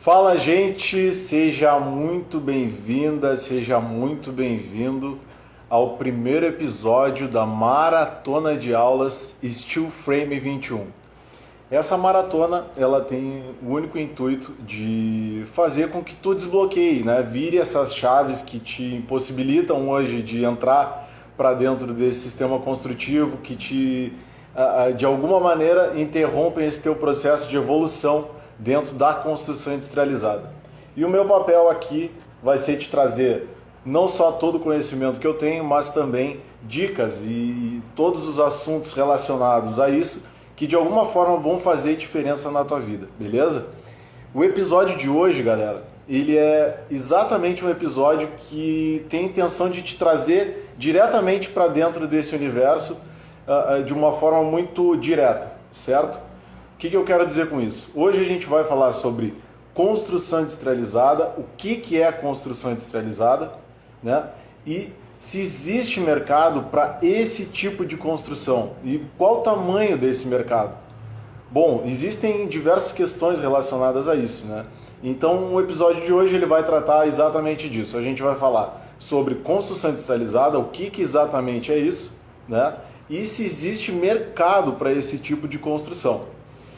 Fala, gente, seja muito bem-vinda, seja muito bem-vindo ao primeiro episódio da Maratona de Aulas Steel Frame 21. Essa maratona, ela tem o único intuito de fazer com que tu desbloqueie, né? Vire essas chaves que te impossibilitam hoje de entrar para dentro desse sistema construtivo, que de alguma maneira interrompem esse teu processo de evolução dentro da construção industrializada. E o meu papel aqui vai ser te trazer não só todo o conhecimento que eu tenho, mas também dicas e todos os assuntos relacionados a isso que de alguma forma vão fazer diferença na tua vida, beleza? O episódio de hoje, galera, ele é exatamente um episódio que tem a intenção de te trazer diretamente para dentro desse universo de uma forma muito direta, certo? O que eu quero dizer com isso? Hoje a gente vai falar sobre construção industrializada, o que é construção industrializada, né? E se existe mercado para esse tipo de construção e qual o tamanho desse mercado. Bom, existem diversas questões relacionadas a isso, né? Então o episódio de hoje ele vai tratar exatamente disso. A gente vai falar sobre construção industrializada, o que exatamente é isso, né? E se existe mercado para esse tipo de construção.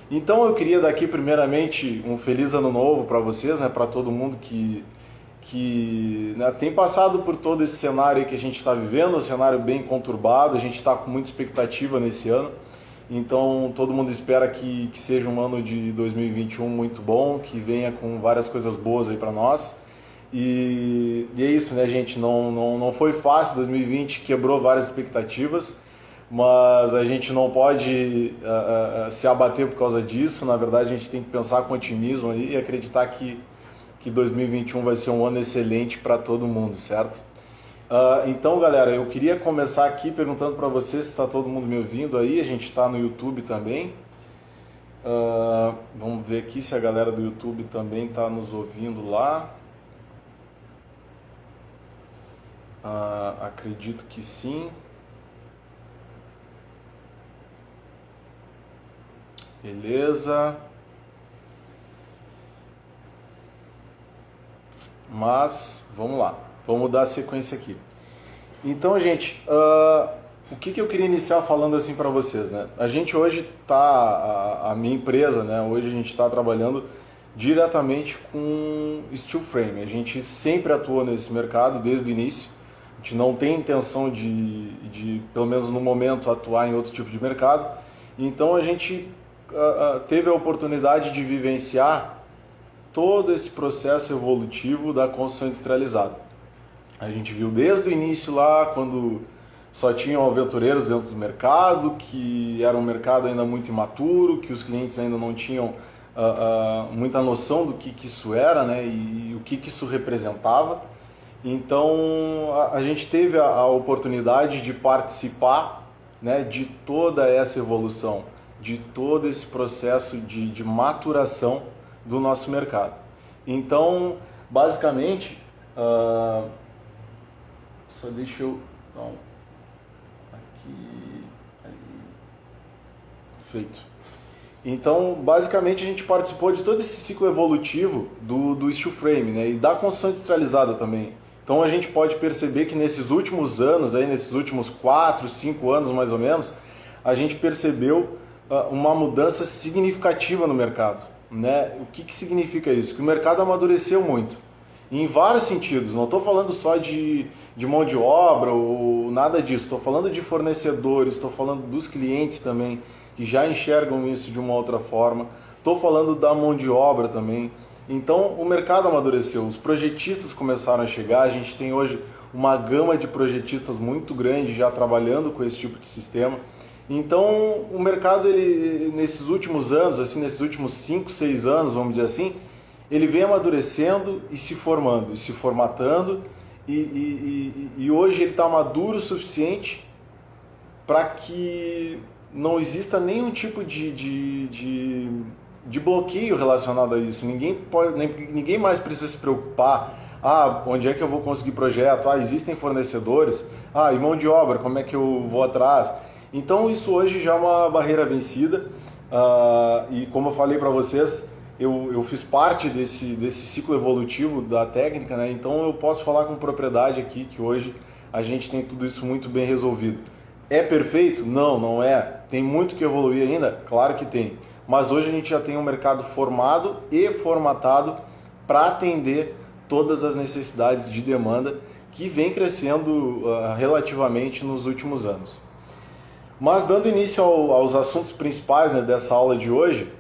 Então eu queria dar aqui primeiramente um feliz ano novo para vocês, né, para todo mundo que né, tem passado por todo esse cenário que a gente está vivendo, um cenário bem conturbado, a gente está com muita expectativa nesse ano, então todo mundo espera que seja um ano de 2021 muito bom, que venha com várias coisas boas aí para nós, e é isso, né, gente, não foi fácil, 2020 quebrou várias expectativas, mas a gente não pode se abater por causa disso. Na verdade, a gente tem que pensar com otimismo aí e acreditar que 2021 vai ser um ano excelente para todo mundo, certo? Então, galera, eu queria começar aqui perguntando para vocês se está todo mundo me ouvindo aí. A gente está no YouTube também. Vamos ver aqui se a galera do YouTube também está nos ouvindo lá. Acredito que sim. Beleza. Mas, vamos lá. Vamos dar a sequência aqui. Então, gente, o que eu queria iniciar falando assim para vocês, né? A gente hoje a minha empresa, né? Hoje a gente está trabalhando diretamente com steel frame. A gente sempre atuou nesse mercado desde o início. A gente não tem intenção de pelo menos no momento, atuar em outro tipo de mercado. Então, a gente teve a oportunidade de vivenciar todo esse processo evolutivo da construção industrializada. A gente viu desde o início lá, quando só tinham aventureiros dentro do mercado, que era um mercado ainda muito imaturo, que os clientes ainda não tinham muita noção do que isso era, né, e o que isso representava. Então a gente teve a oportunidade de participar, né, de toda essa evolução, de todo esse processo de maturação do nosso mercado. Então, basicamente, só deixa eu... Não, aqui... Ali. Feito. Então, basicamente, a gente participou de todo esse ciclo evolutivo do steel frame, né, e da construção industrializada também. Então, a gente pode perceber que nesses últimos anos, aí, nesses últimos 4, 5 anos mais ou menos, a gente percebeu uma mudança significativa no mercado, né? O que significa isso? Que o mercado amadureceu muito, em vários sentidos. Não estou falando só de mão de obra ou nada disso, estou falando de fornecedores, estou falando dos clientes também, que já enxergam isso de uma outra forma, estou falando da mão de obra também. Então o mercado amadureceu, os projetistas começaram a chegar, a gente tem hoje uma gama de projetistas muito grande já trabalhando com esse tipo de sistema. Então, o mercado, ele, nesses últimos anos, assim, nesses últimos 5, 6 anos, vamos dizer assim, ele vem amadurecendo e se formando, e se formatando, e hoje ele está maduro o suficiente para que não exista nenhum tipo de bloqueio relacionado a isso. Ninguém mais precisa se preocupar, onde é que eu vou conseguir projeto, existem fornecedores, e mão de obra, como é que eu vou atrás? Então isso hoje já é uma barreira vencida, e como eu falei para vocês, eu fiz parte desse ciclo evolutivo da técnica, né? Então eu posso falar com propriedade aqui que hoje a gente tem tudo isso muito bem resolvido. É perfeito? Não, não é. Tem muito que evoluir ainda? Claro que tem. Mas hoje a gente já tem um mercado formado e formatado para atender todas as necessidades de demanda que vem crescendo relativamente nos últimos anos. Mas dando início aos assuntos principais, né, dessa aula de hoje,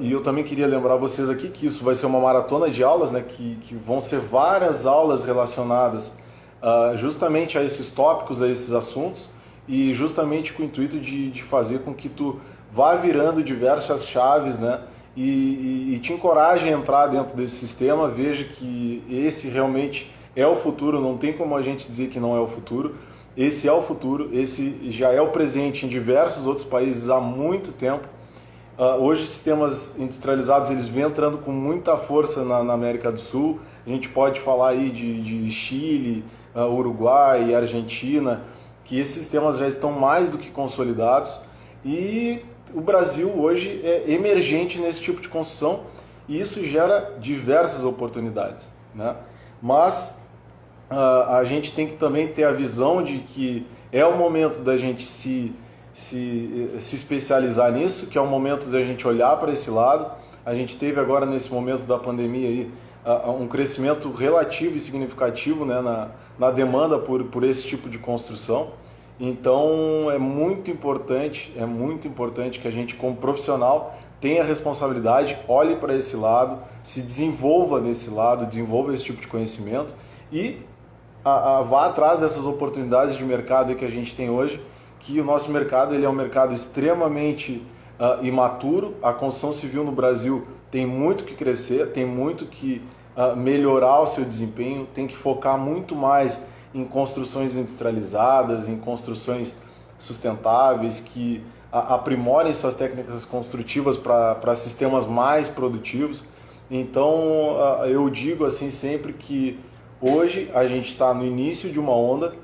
e eu também queria lembrar vocês aqui que isso vai ser uma maratona de aulas, né, que vão ser várias aulas relacionadas justamente a esses tópicos, a esses assuntos, e justamente com o intuito de fazer com que tu vá virando diversas chaves, né, e te encoraje a entrar dentro desse sistema, veja que esse realmente é o futuro, não tem como a gente dizer que não é o futuro. Esse é o futuro, esse já é o presente em diversos outros países há muito tempo. Hoje os sistemas industrializados eles vêm entrando com muita força na América do Sul. A gente pode falar aí de Chile, Uruguai, Argentina, que esses sistemas já estão mais do que consolidados. E o Brasil hoje é emergente nesse tipo de construção e isso gera diversas oportunidades, né? Mas a gente tem que também ter a visão de que é o momento da gente se especializar nisso, que é o momento da gente olhar para esse lado. A gente teve agora nesse momento da pandemia aí, um crescimento relativo e significativo, né, na demanda por esse tipo de construção. Então é muito importante que a gente como profissional tenha responsabilidade, olhe para esse lado, se desenvolva nesse lado, desenvolva esse tipo de conhecimento e vá atrás dessas oportunidades de mercado que a gente tem hoje, que o nosso mercado ele é um mercado extremamente imaturo. A construção civil no Brasil tem muito que crescer, tem muito que melhorar o seu desempenho, tem que focar muito mais em construções industrializadas, em construções sustentáveis, que aprimorem suas técnicas construtivas para sistemas mais produtivos. Então eu digo assim sempre que hoje a gente está no início de uma onda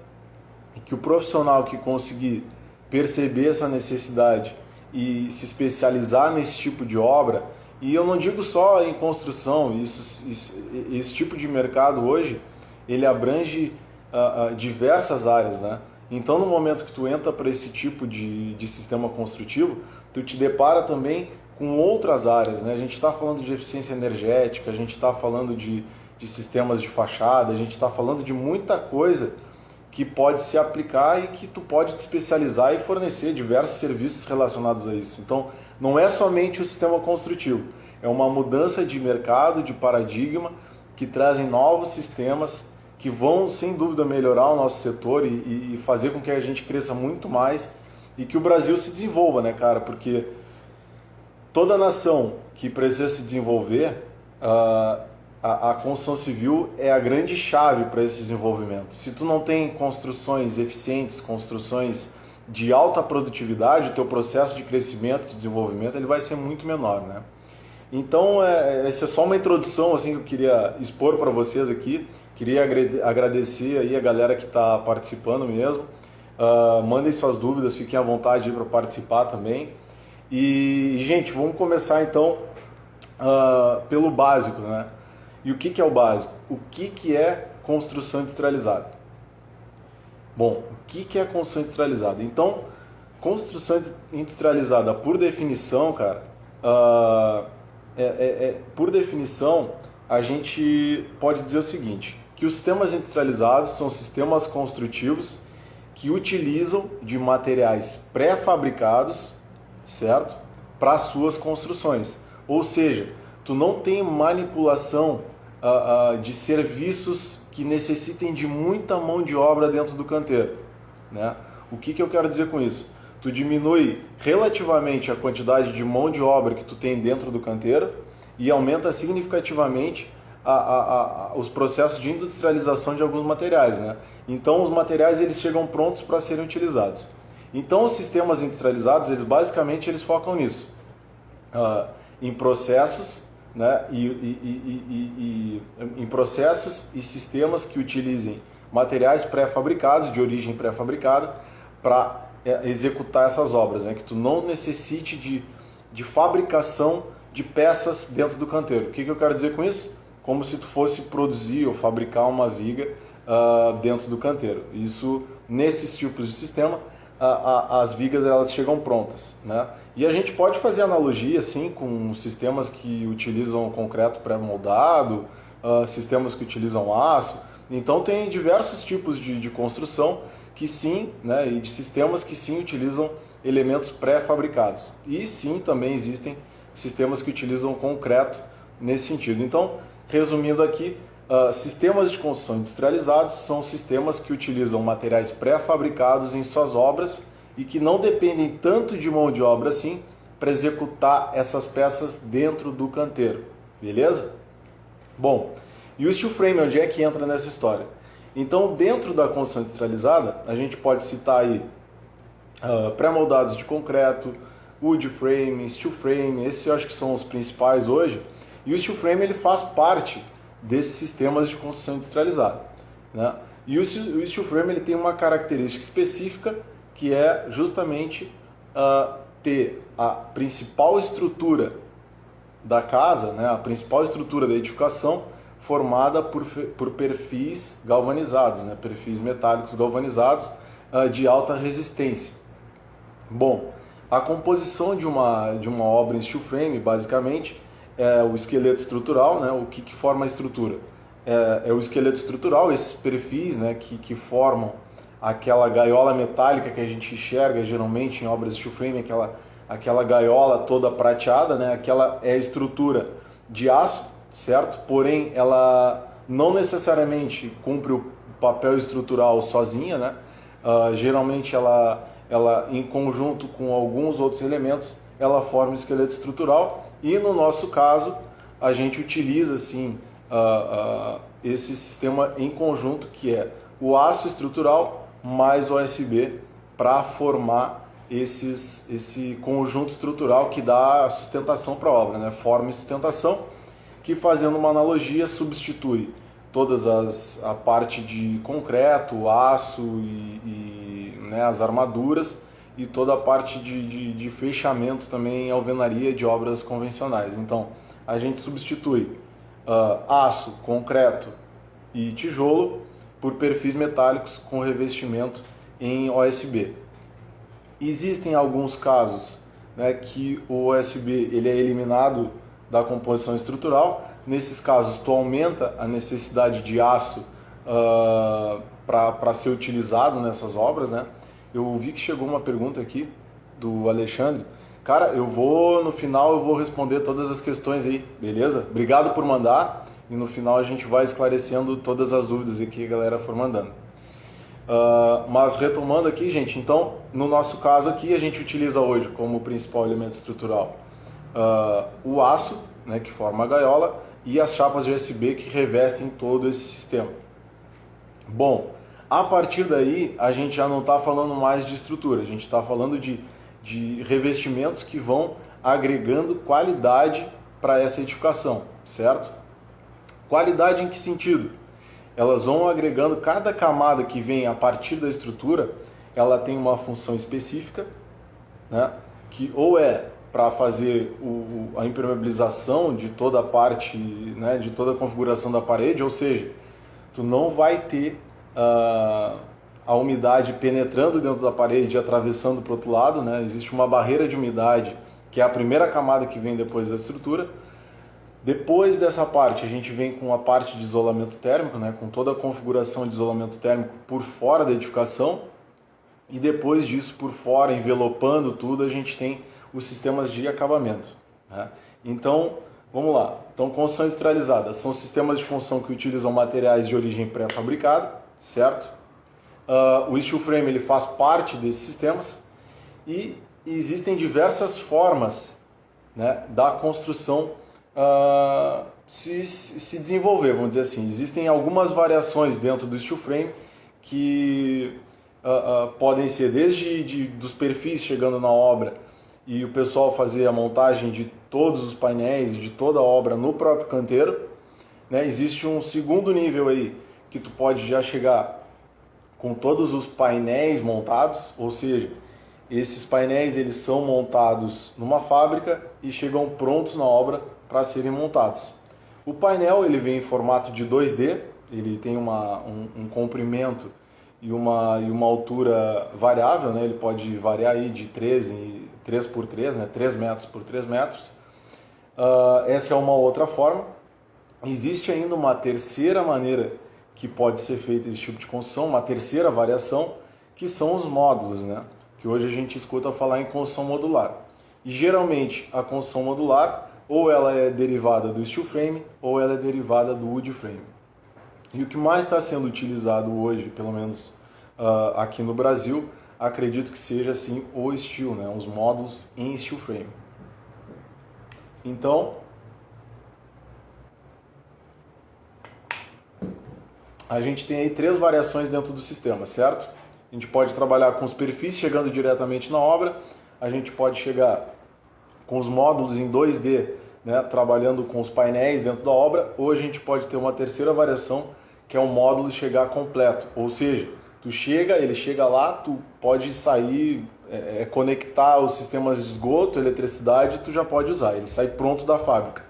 e que o profissional que conseguir perceber essa necessidade e se especializar nesse tipo de obra, e eu não digo só em construção, esse tipo de mercado hoje, ele abrange diversas áreas, né? Então no momento que tu entra para esse tipo de sistema construtivo, tu te depara também com outras áreas, né? A gente está falando de eficiência energética, a gente está falando de sistemas de fachada, a gente está falando de muita coisa que pode se aplicar e que tu pode te especializar e fornecer diversos serviços relacionados a isso. Então, não é somente o sistema construtivo, é uma mudança de mercado, de paradigma, que trazem novos sistemas que vão, sem dúvida, melhorar o nosso setor e fazer com que a gente cresça muito mais e que o Brasil se desenvolva, né, cara? Porque toda nação que precisa se desenvolver, a construção civil é a grande chave para esse desenvolvimento. Se tu não tem construções eficientes, construções de alta produtividade, o teu processo de crescimento, de desenvolvimento, ele vai ser muito menor, né? Então, essa é só uma introdução assim, que eu queria expor para vocês aqui. Queria agradecer aí a galera que está participando mesmo. Mandem suas dúvidas, fiquem à vontade para participar também. E, gente, vamos começar então pelo básico, né? E o que é o básico? O que é construção industrializada? Bom, o que é construção industrializada? Então, construção industrializada, por definição, cara, por definição, a gente pode dizer o seguinte, que os sistemas industrializados são sistemas construtivos que utilizam de materiais pré-fabricados, certo? Para suas construções. Ou seja, tu não tem manipulação de serviços que necessitem de muita mão de obra dentro do canteiro, né? O que eu quero dizer com isso? Tu diminui relativamente a quantidade de mão de obra que tu tem dentro do canteiro e aumenta significativamente os processos de industrialização de alguns materiais, né? Então os materiais eles chegam prontos para serem utilizados. Então os sistemas industrializados eles basicamente eles focam nisso, em processos, né? Em processos e sistemas que utilizem materiais pré-fabricados de origem pré-fabricada para executar essas obras, né? Que tu não necessite de fabricação de peças dentro do canteiro. O que eu quero dizer com isso? Como se tu fosse produzir ou fabricar uma viga dentro do canteiro. Isso, nesses tipos de sistema, as vigas elas chegam prontas, né? E a gente pode fazer analogia assim com sistemas que utilizam concreto pré-moldado, sistemas que utilizam aço. Então tem diversos tipos de construção que sim, né, e de sistemas que sim utilizam elementos pré-fabricados. E sim, também existem sistemas que utilizam concreto nesse sentido. Então, resumindo aqui, sistemas de construção industrializados são sistemas que utilizam materiais pré-fabricados em suas obras e que não dependem tanto de mão de obra assim para executar essas peças dentro do canteiro. Beleza? Bom, e o steel frame, onde é que entra nessa história? Então, dentro da construção industrializada, a gente pode citar aí pré-moldados de concreto, wood frame, steel frame, esses eu acho que são os principais hoje. E o steel frame ele faz parte desses sistemas de construção industrializada, né? E o steel frame ele tem uma característica específica que é justamente ter a principal estrutura da casa, né, a principal estrutura da edificação formada por perfis galvanizados, né, perfis metálicos galvanizados de alta resistência. Bom, a composição de uma obra em steel frame, basicamente, é o esqueleto estrutural, né, o que forma a estrutura? É o esqueleto estrutural, esses perfis, né, que formam aquela gaiola metálica que a gente enxerga geralmente em obras de steel frame, aquela gaiola toda prateada, né, aquela é a estrutura de aço, certo? Porém, ela não necessariamente cumpre o papel estrutural sozinha, né? Geralmente ela em conjunto com alguns outros elementos, ela forma o esqueleto estrutural e no nosso caso a gente utiliza assim esse sistema em conjunto que é o aço estrutural mais o OSB para formar esse conjunto estrutural que dá sustentação para a obra, né? Forma e sustentação, que fazendo uma analogia substitui todas a parte de concreto, aço e né, as armaduras e toda a parte de fechamento também em alvenaria de obras convencionais. Então a gente substitui aço, concreto e tijolo por perfis metálicos com revestimento em OSB. Existem alguns casos, né, que o OSB ele é eliminado da composição estrutural. Nesses casos, tu aumenta a necessidade de aço para ser utilizado nessas obras, né? Eu vi que chegou uma pergunta aqui do Alexandre. Cara, no final eu vou responder todas as questões aí, beleza? Obrigado por mandar e no final a gente vai esclarecendo todas as dúvidas que a galera for mandando. Mas retomando aqui, gente, então, no nosso caso aqui, a gente utiliza hoje como principal elemento estrutural o aço, né, que forma a gaiola, e as chapas de USB que revestem todo esse sistema. Bom, a partir daí, a gente já não está falando mais de estrutura, a gente está falando de revestimentos que vão agregando qualidade para essa edificação, certo? Qualidade em que sentido? Elas vão agregando, cada camada que vem a partir da estrutura, ela tem uma função específica, né, que ou é para fazer a impermeabilização de toda a parte, né, de toda a configuração da parede, ou seja, tu não vai ter a umidade penetrando dentro da parede e atravessando para o outro lado, né? Existe uma barreira de umidade, que é a primeira camada que vem depois da estrutura. Depois dessa parte, a gente vem com a parte de isolamento térmico, né, com toda a configuração de isolamento térmico por fora da edificação. E depois disso, por fora, envelopando tudo, a gente tem os sistemas de acabamento, né? Então, vamos lá. Então, construção industrializada são sistemas de construção que utilizam materiais de origem pré-fabricada, certo? O steel frame ele faz parte desses sistemas e existem diversas formas, né, da construção se desenvolver, vamos dizer assim. Existem algumas variações dentro do steel frame que podem ser desde dos perfis chegando na obra e o pessoal fazer a montagem de todos os painéis e de toda a obra no próprio canteiro, né? Existe um segundo nível aí que tu pode já chegar com todos os painéis montados, ou seja, esses painéis eles são montados numa fábrica e chegam prontos na obra para serem montados. O painel ele vem em formato de 2D, ele tem um comprimento e uma altura variável, né? Ele pode variar aí de 3 por 3, né? 3 metros por 3 metros. Essa é uma outra forma. Existe ainda uma terceira maneira que pode ser feita esse tipo de construção, uma terceira variação, que são os módulos, né? Que hoje a gente escuta falar em construção modular. E geralmente a construção modular ou ela é derivada do steel frame ou ela é derivada do wood frame. E o que mais está sendo utilizado hoje, pelo menos aqui no Brasil, acredito que seja assim o steel, né? Os módulos em steel frame. Então, a gente tem aí 3 variações dentro do sistema, certo? A gente pode trabalhar com os perfis chegando diretamente na obra, a gente pode chegar com os módulos em 2D, né, trabalhando com os painéis dentro da obra, ou a gente pode ter uma terceira variação, que é o módulo chegar completo, ou seja, ele chega lá, tu pode sair, conectar os sistemas de esgoto, eletricidade, tu já pode usar, ele sai pronto da fábrica.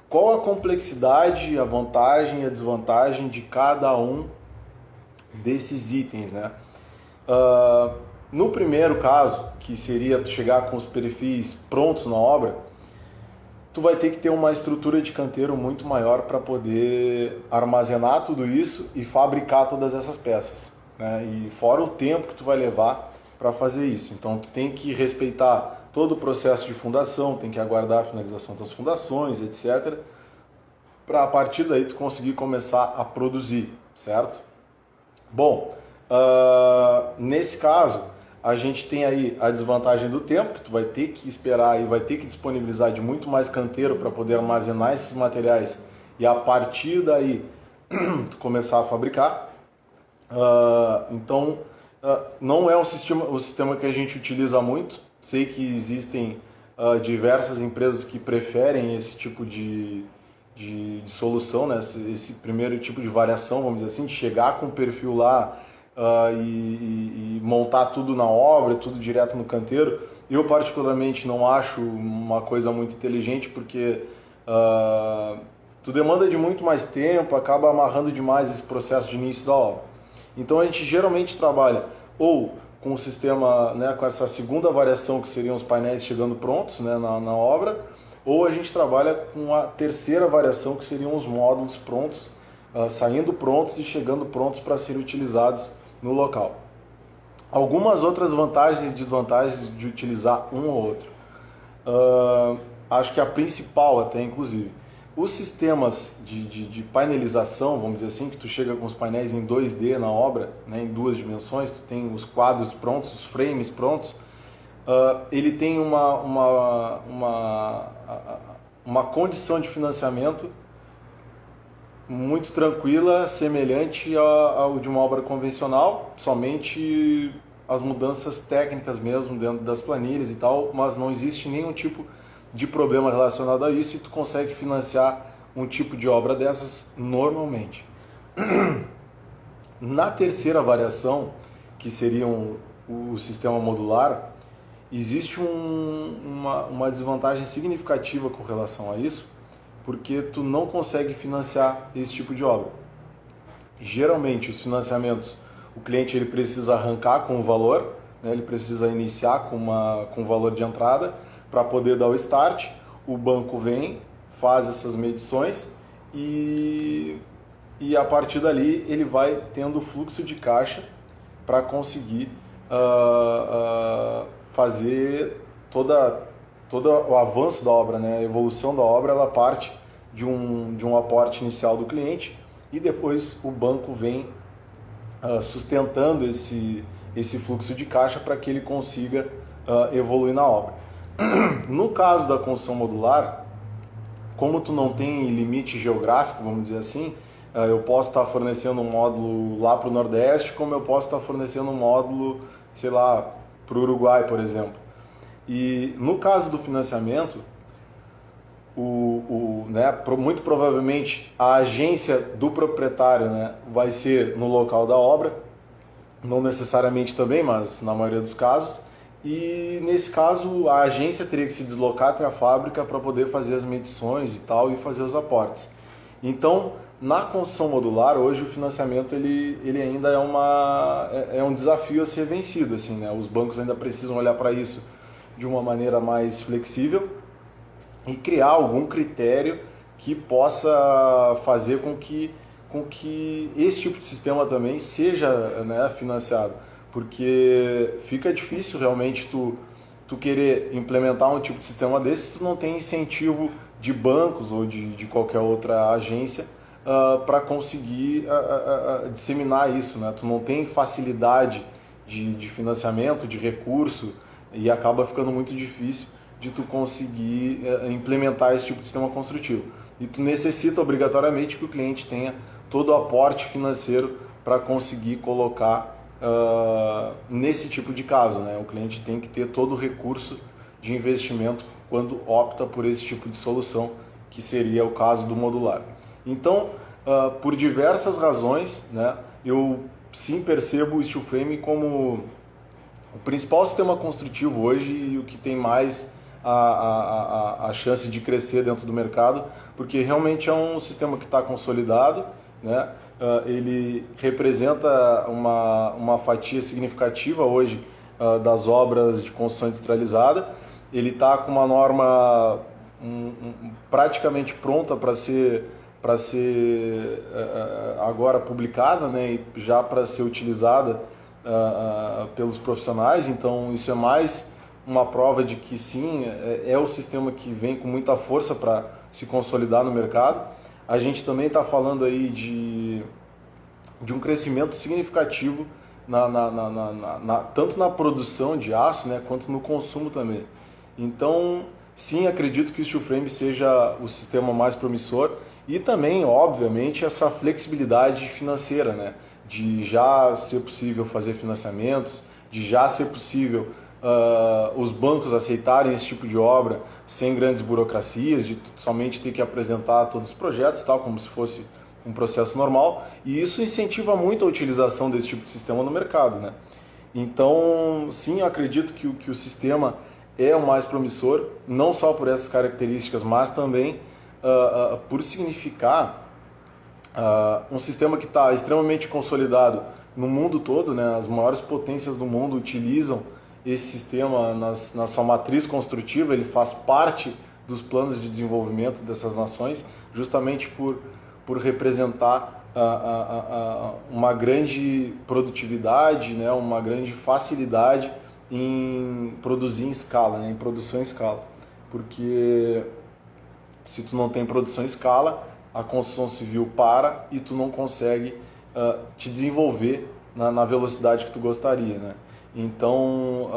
Qual a complexidade, a vantagem e a desvantagem de cada um desses itens, né? No primeiro caso, que seria tu chegar com os perfis prontos na obra, tu vai ter que ter uma estrutura de canteiro muito maior para poder armazenar tudo isso e fabricar todas essas peças, né? E fora o tempo que tu vai levar para fazer isso. Então tu tem que respeitar todo o processo de fundação, tem que aguardar a finalização das fundações, etc. Para a partir daí tu conseguir começar a produzir, certo? Bom, nesse caso, a gente tem aí a desvantagem do tempo, que tu vai ter que esperar e vai ter que disponibilizar de muito mais canteiro para poder armazenar esses materiais e a partir daí tu começar a fabricar. Então, não é o sistema que a gente utiliza muito. Sei que existem diversas empresas que preferem esse tipo de solução, né? Esse primeiro tipo de variação, vamos dizer assim, de chegar com o perfil lá e montar tudo na obra, tudo direto no canteiro. Eu particularmente não acho uma coisa muito inteligente, porque tu demanda de muito mais tempo, acaba amarrando demais esse processo de início da obra. Então a gente geralmente trabalha ou com o sistema, né, com essa segunda variação, que seriam os painéis chegando prontos, né, na obra, ou a gente trabalha com a terceira variação, que seriam os módulos prontos, saindo prontos e chegando prontos para serem utilizados no local. Algumas outras vantagens e desvantagens de utilizar um ou outro. Acho que a principal até, inclusive, os sistemas de painelização, vamos dizer assim, que tu chega com os painéis em 2D na obra, né, em 2 dimensões, tu tem os quadros prontos, os frames prontos, ele tem uma condição de financiamento muito tranquila, semelhante ao de uma obra convencional, somente as mudanças técnicas mesmo dentro das planilhas e tal, mas não existe nenhum tipo de problema relacionado a isso e tu consegue financiar um tipo de obra dessas normalmente. Na terceira variação, que seria o sistema modular, existe uma desvantagem significativa com relação a isso, porque tu não consegue financiar esse tipo de obra. Geralmente os financiamentos, o cliente ele precisa arrancar com o valor, né, ele precisa iniciar com o valor de entrada, para poder dar o start, o banco vem, faz essas medições e a partir dali ele vai tendo fluxo de caixa para conseguir fazer todo o avanço da obra, né? A evolução da obra, ela parte de um aporte inicial do cliente e depois o banco vem sustentando esse fluxo de caixa para que ele consiga evoluir na obra. No caso da construção modular, como tu não tem limite geográfico, vamos dizer assim, eu posso estar fornecendo um módulo lá para o Nordeste, como eu posso estar fornecendo um módulo, sei lá, para o Uruguai, por exemplo. E no caso do financiamento, muito provavelmente a agência do proprietário, né, vai ser no local da obra, não necessariamente também, mas na maioria dos casos, e nesse caso a agência teria que se deslocar até a fábrica para poder fazer as medições e tal e fazer os aportes. Então, na construção modular, hoje o financiamento ele ainda é um desafio a ser vencido, assim, né? Os bancos ainda precisam olhar para isso de uma maneira mais flexível e criar algum critério que possa fazer com que esse tipo de sistema também seja, né, financiado, porque fica difícil realmente tu querer implementar um tipo de sistema desse se tu não tem incentivo de bancos ou de qualquer outra agência para conseguir disseminar isso, né? Tu não tem facilidade de financiamento, de recurso, e acaba ficando muito difícil de tu conseguir implementar esse tipo de sistema construtivo. E tu necessita obrigatoriamente que o cliente tenha todo o aporte financeiro para conseguir colocar nesse tipo de caso, né? O cliente tem que ter todo o recurso de investimento quando opta por esse tipo de solução, que seria o caso do modular. Então, por diversas razões, né, eu sim percebo o steel frame como o principal sistema construtivo hoje e o que tem mais a chance de crescer dentro do mercado, porque realmente é um sistema que está consolidado, né? Ele representa uma fatia significativa hoje das obras de construção industrializada. Ele está com uma norma praticamente pronta para ser agora publicada, né? E já para ser utilizada pelos profissionais. Então isso é mais uma prova de que sim, é o sistema que vem com muita força para se consolidar no mercado. A gente também está falando aí de um crescimento significativo tanto na produção de aço, né, quanto no consumo também. Então, sim, acredito que o steel frame seja o sistema mais promissor e também, obviamente, essa flexibilidade financeira, né, de já ser possível fazer financiamentos, de já ser possível os bancos aceitarem esse tipo de obra sem grandes burocracias, de somente ter que apresentar todos os projetos, tal, como se fosse um processo normal, e isso incentiva muito a utilização desse tipo de sistema no mercado, né? Então, sim, eu acredito que o sistema é o mais promissor, não só por essas características, mas também por significar um sistema que está extremamente consolidado no mundo todo, né? As maiores potências do mundo utilizam esse sistema na sua matriz construtiva, ele faz parte dos planos de desenvolvimento dessas nações, justamente por representar uma grande produtividade, né? Uma grande facilidade em produzir em escala, né? Em produção em escala. Porque se tu não tem produção em escala, a construção civil para e tu não consegue te desenvolver na velocidade que tu gostaria, né? Então,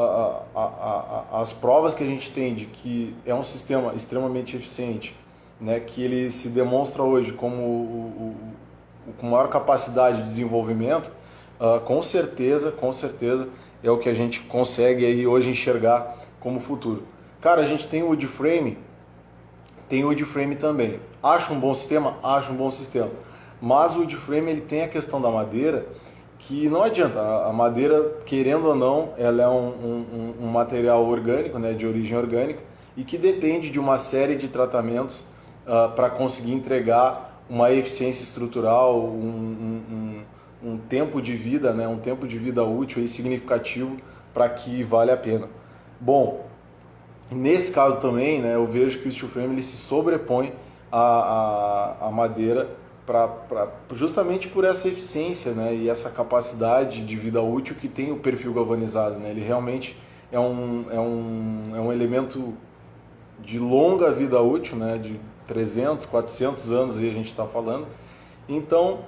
as provas que a gente tem de que é um sistema extremamente eficiente, né, que ele se demonstra hoje como com maior capacidade de desenvolvimento, com certeza é o que a gente consegue aí hoje enxergar como futuro. Cara, a gente tem o wood frame também. Acho um bom sistema? Acho um bom sistema. Mas o wood frame ele tem a questão da madeira, que não adianta, a madeira, querendo ou não, ela é um material orgânico, né, de origem orgânica, e que depende de uma série de tratamentos para conseguir entregar uma eficiência estrutural, um tempo de vida, né, um tempo de vida útil e significativo para que vale a pena. Bom, nesse caso também, né, eu vejo que o steel frame ele se sobrepõe à madeira justamente por essa eficiência, né, e essa capacidade de vida útil que tem o perfil galvanizado, né? Ele realmente é um elemento de longa vida útil, né, de 300, 400 anos aí a gente está falando. Então,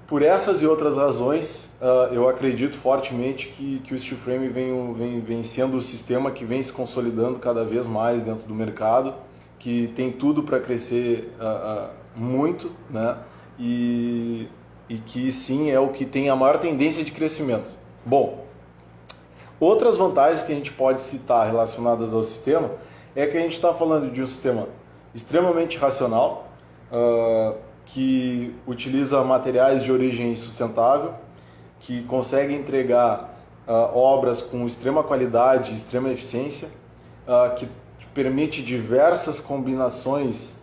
por essas e outras razões, eu acredito fortemente que o steel frame vem sendo o sistema que vem se consolidando cada vez mais dentro do mercado, que tem tudo para crescer muito, né? E que sim é o que tem a maior tendência de crescimento. Bom, outras vantagens que a gente pode citar relacionadas ao sistema é que a gente está falando de um sistema extremamente racional, que utiliza materiais de origem sustentável, que consegue entregar obras com extrema qualidade e extrema eficiência, que te permite diversas combinações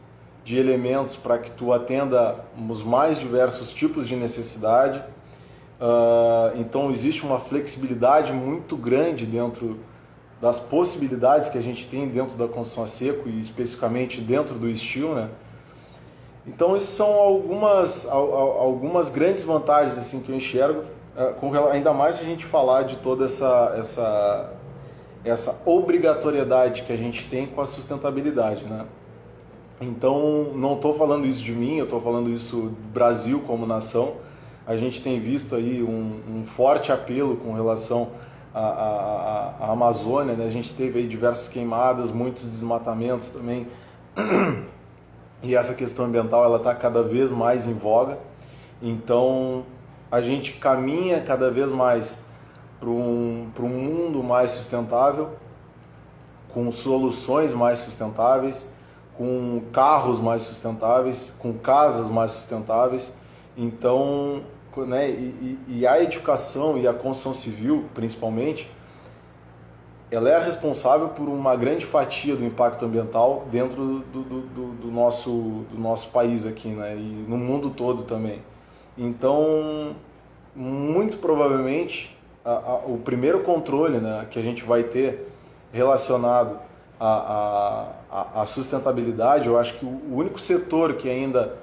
de elementos para que tu atenda os mais diversos tipos de necessidade. Então existe uma flexibilidade muito grande dentro das possibilidades que a gente tem dentro da construção a seco e especificamente dentro do steel, né? Então essas são algumas grandes vantagens assim que eu enxergo, ainda mais se a gente falar de toda essa obrigatoriedade que a gente tem com a sustentabilidade, né? Então não estou falando isso de mim, eu estou falando isso do Brasil como nação. A gente tem visto aí um forte apelo com relação à Amazônia, né? A gente teve aí diversas queimadas, muitos desmatamentos também, e essa questão ambiental ela está cada vez mais em voga. Então a gente caminha cada vez mais para um mundo mais sustentável, com soluções mais sustentáveis, com carros mais sustentáveis, com casas mais sustentáveis. Então, né, e a edificação e a construção civil, principalmente, ela é responsável por uma grande fatia do impacto ambiental dentro do nosso país aqui, né, e no mundo todo também. Então, muito provavelmente, o primeiro controle, né, que a gente vai ter relacionado à sustentabilidade, eu acho que o único setor que ainda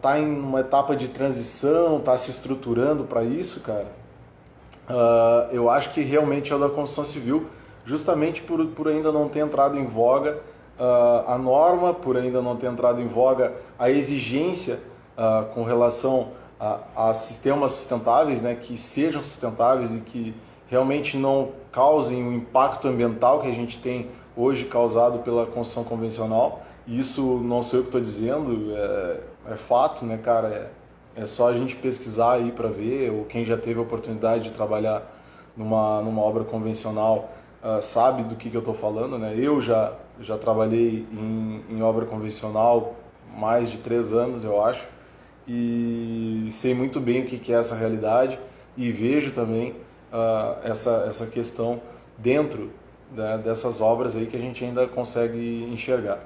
tá em uma etapa de transição, tá se estruturando para isso, cara, eu acho que realmente é o da construção civil, justamente por ainda não ter entrado em voga a norma, por ainda não ter entrado em voga a exigência com relação a sistemas sustentáveis, né, que sejam sustentáveis e que realmente não causem o impacto ambiental que a gente tem hoje causado pela construção convencional. E isso não sou eu que estou dizendo, é fato, né, cara? É só a gente pesquisar aí para ver, ou quem já teve a oportunidade de trabalhar numa obra convencional sabe do que eu estou falando, né? Eu já trabalhei em obra convencional mais de 3 anos, eu acho, e sei muito bem o que é essa realidade e vejo também essa questão dentro, né, dessas obras aí que a gente ainda consegue enxergar.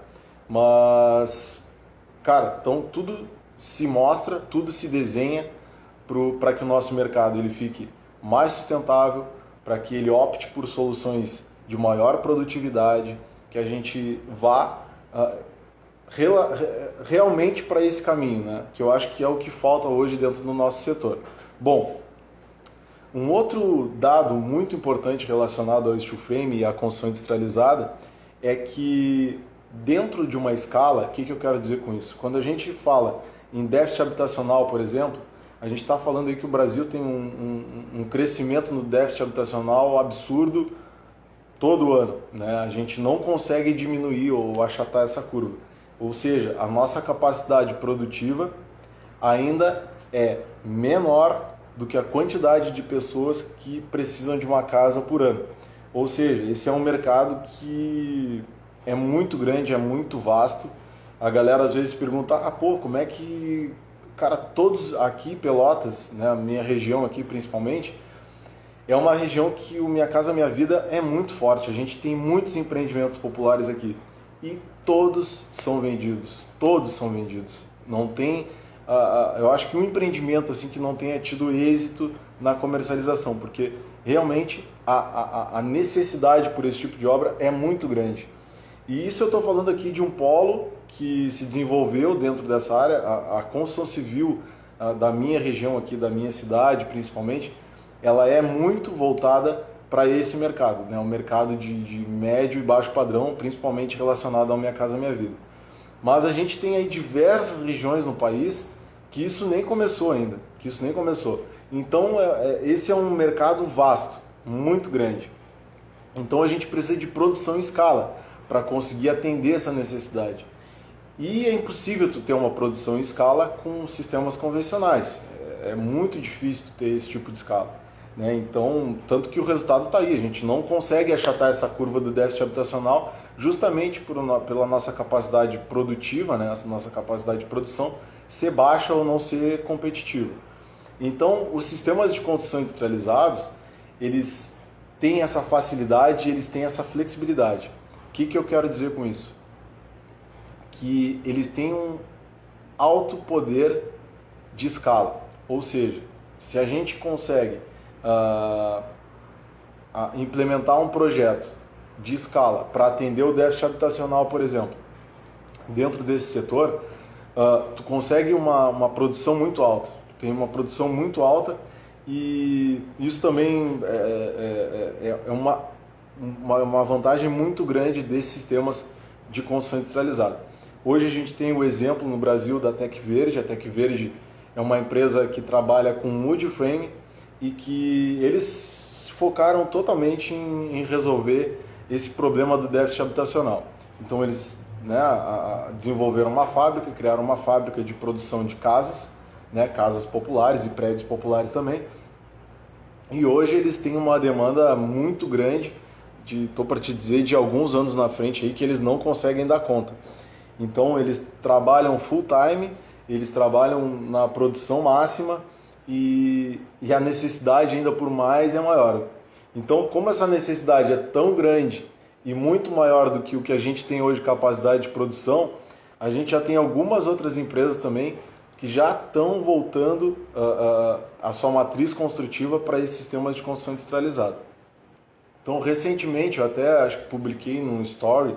Mas, cara, então tudo se mostra, tudo se desenha para que o nosso mercado ele fique mais sustentável, para que ele opte por soluções de maior produtividade, que a gente vá realmente para esse caminho, né? Que eu acho que é o que falta hoje dentro do nosso setor. Bom, um outro dado muito importante relacionado ao steel frame e à construção industrializada é que dentro de uma escala, o que eu quero dizer com isso? Quando a gente fala em déficit habitacional, por exemplo, a gente está falando aí que o Brasil tem um crescimento no déficit habitacional absurdo todo ano, né? A gente não consegue diminuir ou achatar essa curva. Ou seja, a nossa capacidade produtiva ainda é menor do que a quantidade de pessoas que precisam de uma casa por ano. Ou seja, esse é um mercado que é muito grande, é muito vasto. A galera às vezes pergunta, como é que, cara, todos aqui, Pelotas, né, a minha região aqui principalmente, é uma região que o Minha Casa Minha Vida é muito forte. A gente tem muitos empreendimentos populares aqui e todos são vendidos, Não tem, eu acho que um empreendimento assim que não tenha tido êxito na comercialização, porque realmente a necessidade por esse tipo de obra é muito grande. E isso eu estou falando aqui de um polo que se desenvolveu dentro dessa área, a construção civil da minha região aqui, da minha cidade principalmente, ela é muito voltada para esse mercado, né? Um mercado de médio e baixo padrão, principalmente relacionado ao Minha Casa Minha Vida. Mas a gente tem aí diversas regiões no país que isso nem começou ainda, Então esse é um mercado vasto, muito grande. Então a gente precisa de produção em escala para conseguir atender essa necessidade. E é impossível tu ter uma produção em escala com sistemas convencionais. É muito difícil tu ter esse tipo de escala, né? Então, tanto que o resultado está aí. A gente não consegue achatar essa curva do déficit habitacional justamente pela nossa capacidade produtiva, né? Nossa capacidade de produção ser baixa ou não ser competitiva. Então, os sistemas de construção industrializados, eles têm essa facilidade, eles têm essa flexibilidade. O que eu quero dizer com isso? Que eles têm um alto poder de escala, ou seja, se a gente consegue implementar um projeto de escala para atender o déficit habitacional, por exemplo, dentro desse setor, tu consegue uma produção muito alta, tu tem uma produção muito alta, e isso também é uma vantagem muito grande desses sistemas de construção industrializada. Hoje a gente tem o exemplo no Brasil da Tec Verde. A Tec Verde é uma empresa que trabalha com wood frame e que eles se focaram totalmente em resolver esse problema do déficit habitacional. Então eles desenvolveram uma fábrica, criaram uma fábrica de produção de casas, casas populares e prédios populares também. E hoje eles têm uma demanda muito grande, estou para te dizer, de alguns anos na frente aí, que eles não conseguem dar conta. Então eles trabalham full time, eles trabalham na produção máxima e a necessidade ainda por mais é maior. Então, como essa necessidade é tão grande e muito maior do que o que a gente tem hoje de capacidade de produção, a gente já tem algumas outras empresas também que já estão voltando a sua matriz construtiva para esses sistemas de construção industrializada. Então, recentemente, eu até acho que publiquei num story,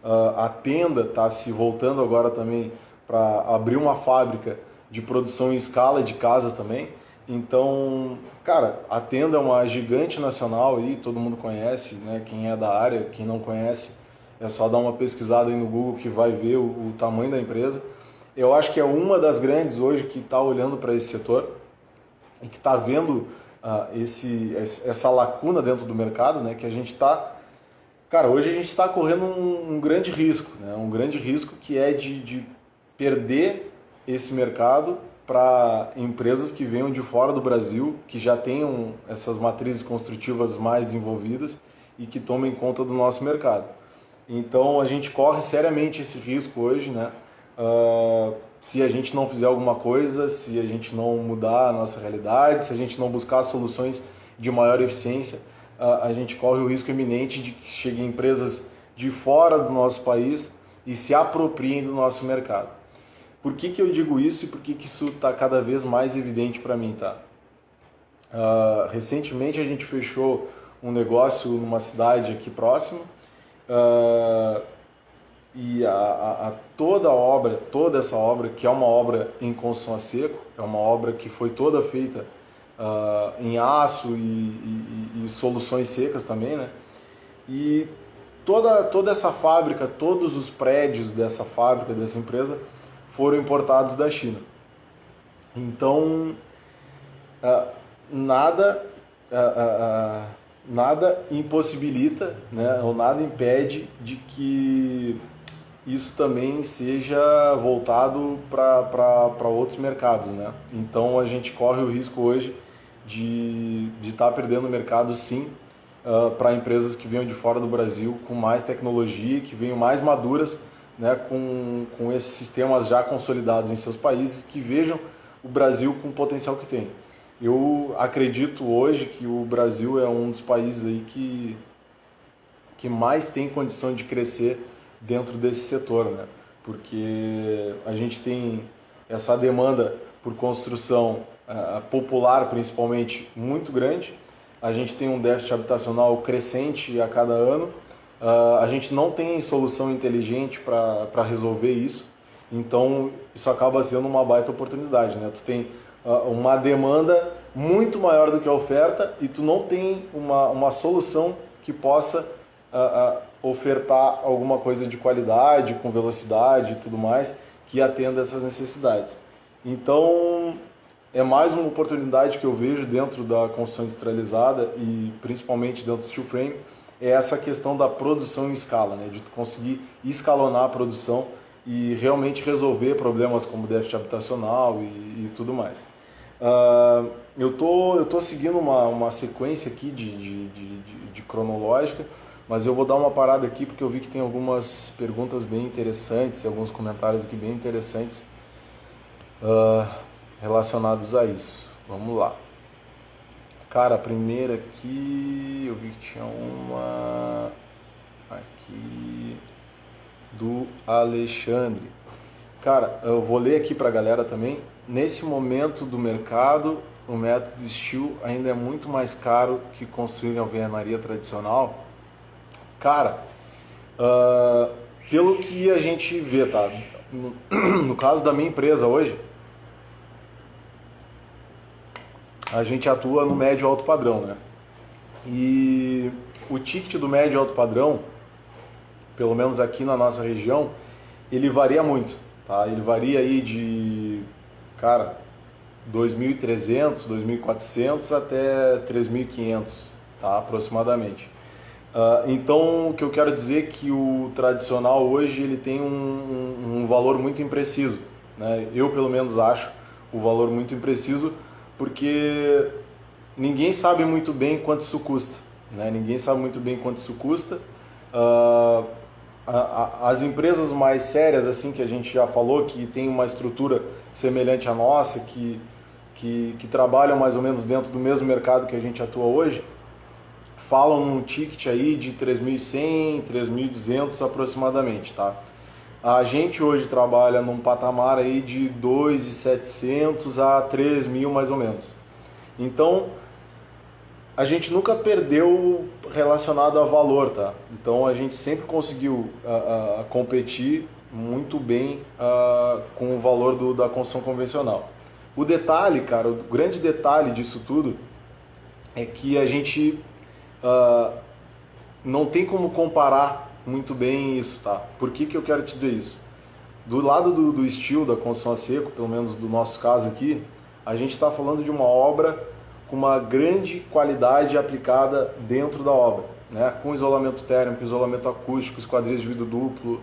a Tenda está se voltando agora também para abrir uma fábrica de produção em escala de casas também. Então, cara, a Tenda é uma gigante nacional aí, todo mundo conhece, né? Quem é da área, quem não conhece, é só dar uma pesquisada aí no Google que vai ver o tamanho da empresa. Eu acho que é uma das grandes hoje que está olhando para esse setor e que está vendo essa lacuna dentro do mercado, né? Que a gente está... Cara, hoje a gente está correndo um grande risco, né? Um grande risco que é de perder esse mercado para empresas que venham de fora do Brasil, que já tenham essas matrizes construtivas mais desenvolvidas e que tomem conta do nosso mercado. Então a gente corre seriamente esse risco hoje, né? Se a gente não fizer alguma coisa, se a gente não mudar a nossa realidade, se a gente não buscar soluções de maior eficiência, a gente corre o risco iminente de que cheguem empresas de fora do nosso país e se apropriem do nosso mercado. Por que eu digo isso e por que isso está cada vez mais evidente para mim, tá? Recentemente a gente fechou um negócio numa cidade aqui próxima, e toda essa obra, que é uma obra em construção a seco, é uma obra que foi toda feita em aço e soluções secas também, né? E toda essa fábrica, todos os prédios dessa fábrica, dessa empresa, foram importados da China. Então, nada impossibilita, né, ou nada impede de que isso também seja voltado para outros mercados, né? Então a gente corre o risco hoje de estar perdendo o mercado, sim, para empresas que venham de fora do Brasil com mais tecnologia, que venham mais maduras, né, com esses sistemas já consolidados em seus países, que vejam o Brasil com o potencial que tem. Eu acredito hoje que o Brasil é um dos países aí que mais tem condição de crescer dentro desse setor, né? Porque a gente tem essa demanda por construção popular, principalmente, muito grande. A gente tem um déficit habitacional crescente a cada ano. A gente não tem solução inteligente para resolver isso. Então, isso acaba sendo uma baita oportunidade, né? Tu tem uma demanda muito maior do que a oferta e tu não tem uma solução que possa ofertar alguma coisa de qualidade, com velocidade e tudo mais, que atenda essas necessidades. Então, é mais uma oportunidade que eu vejo dentro da construção industrializada e principalmente dentro do steel frame, é essa questão da produção em escala, né? De tu conseguir escalonar a produção e realmente resolver problemas como déficit habitacional e tudo mais. Eu tô seguindo uma sequência aqui de cronológica, mas eu vou dar uma parada aqui porque eu vi que tem algumas perguntas bem interessantes, alguns comentários aqui bem interessantes relacionados a isso. Vamos lá. Cara, a primeira aqui, eu vi que tinha uma aqui do Alexandre. Cara, eu vou ler aqui pra galera também. Nesse momento do mercado, o método Steel ainda é muito mais caro que construir alvenaria tradicional. Cara, pelo que a gente vê, tá? No caso da minha empresa hoje, a gente atua no médio alto padrão, né? E o ticket do médio alto padrão, pelo menos aqui na nossa região, ele varia muito, tá? Ele varia aí de, cara, 2.300, 2.400 até 3.500, tá? Aproximadamente. Então, o que eu quero dizer é que o tradicional hoje ele tem um valor muito impreciso, né? Eu, pelo menos, acho o valor muito impreciso, porque ninguém sabe muito bem quanto isso custa, né? Ninguém sabe muito bem quanto isso custa. As empresas mais sérias, assim, que a gente já falou, que tem uma estrutura semelhante à nossa, que trabalham mais ou menos dentro do mesmo mercado que a gente atua hoje, falam num ticket aí de 3.100, 3.200 aproximadamente, tá? A gente hoje trabalha num patamar aí de 2.700 a 3.000 mais ou menos. Então, a gente nunca perdeu relacionado a valor, tá? Então, a gente sempre conseguiu competir muito bem com o valor da construção convencional. O detalhe, cara, o grande detalhe disso tudo é que a gente não tem como comparar muito bem isso, tá? Por que eu quero te dizer isso? Do lado do estilo da construção a seco, pelo menos do nosso caso aqui, a gente está falando de uma obra com uma grande qualidade aplicada dentro da obra, né? Com isolamento térmico, isolamento acústico, esquadrias de vidro duplo,